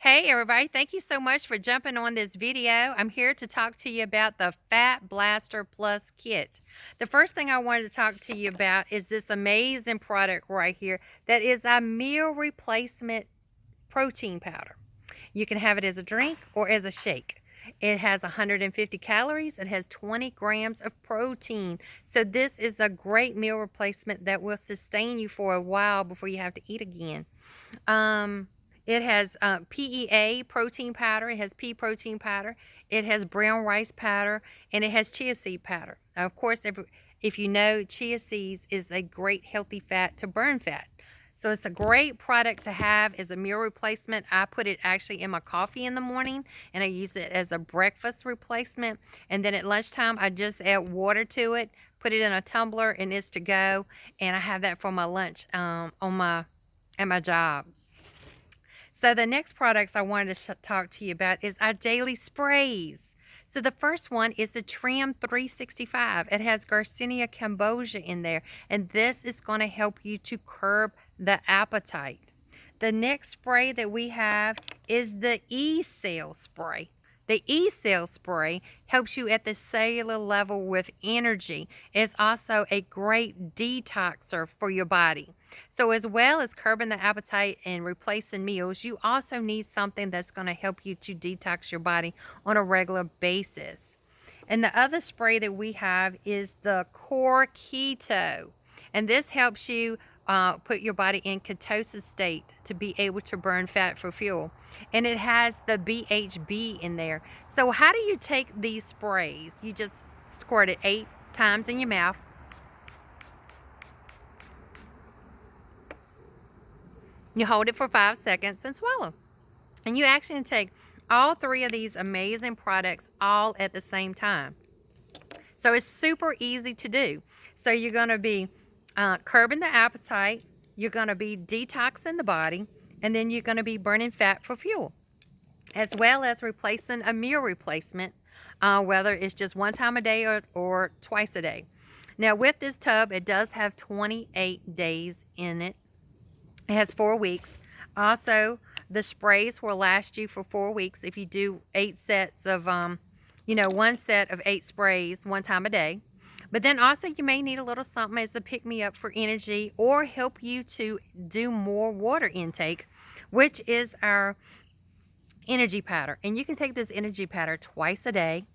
Hey everybody, thank you so much for jumping on this video. I'm here to talk to you about the Fat Blaster Plus kit. The first thing I wanted to talk to you about is this amazing product right here that is a meal replacement protein powder. You can have it as a drink or as a shake. It has 150 calories. It has 20 grams of protein. So this is a great meal replacement that will sustain you for a while before you have to eat again. It has PEA protein powder. It has pea protein powder. It has brown rice powder, and it has chia seed powder. Now, of course, if you know, chia seeds is a great healthy fat to burn fat. So it's a great product to have as a meal replacement. I put it actually in my coffee in the morning, and I use it as a breakfast replacement. And then at lunchtime, I just add water to it, put it in a tumbler, and it's to go. And I have that for my lunch at my job. So the next products I wanted to talk to you about is our daily sprays. So the first one is the Trim 365. It has Garcinia cambogia in there, and this is going to help you to curb the appetite. The next spray that we have is the E-Cell spray. The E-Cell spray helps you at the cellular level with energy. It's also a great detoxer for your body. So as well as curbing the appetite and replacing meals, you also need something that's going to help you to detox your body on a regular basis. And the other spray that we have is the Core Keto. And this helps you put your body in ketosis state to be able to burn fat for fuel. And it has the BHB in there. So how do you take these sprays? You just squirt it 8 times in your mouth. You hold it for 5 seconds and swallow. And you actually take all 3 of these amazing products all at the same time. So it's super easy to do. So you're going to be curbing the appetite, you're going to be detoxing the body, and then you're going to be burning fat for fuel, as well as replacing a meal replacement, whether it's just 1 time a day or twice a day. Now with this tub, it does have 28 days in it. It has 4 weeks. Also, the sprays will last you for 4 weeks if you do 8 sets of, 1 set of 8 sprays 1 time a day. But then also you may need a little something as a pick-me-up for energy or help you to do more water intake, which is our energy powder. And you can take this energy powder twice a day.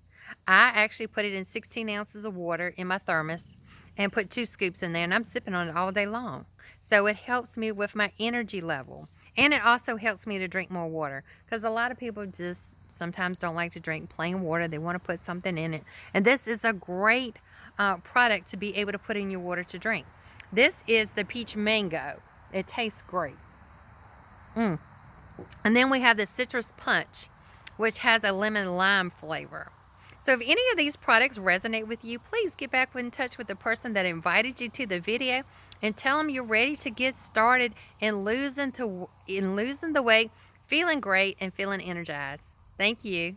I actually put it in 16 ounces of water in my thermos and put 2 scoops in there, and I'm sipping on it all day long. So it helps me with my energy level. And it also helps me to drink more water, because a lot of people just sometimes don't like to drink plain water. They want to put something in it. And this is a great product to be able to put in your water to drink. This is the peach mango. It tastes great. And then we have the citrus punch, which has a lemon lime flavor. So if any of these products resonate with you, please get back in touch with the person that invited you to the video and tell them you're ready to get started in losing the weight, feeling great, and feeling energized. Thank you.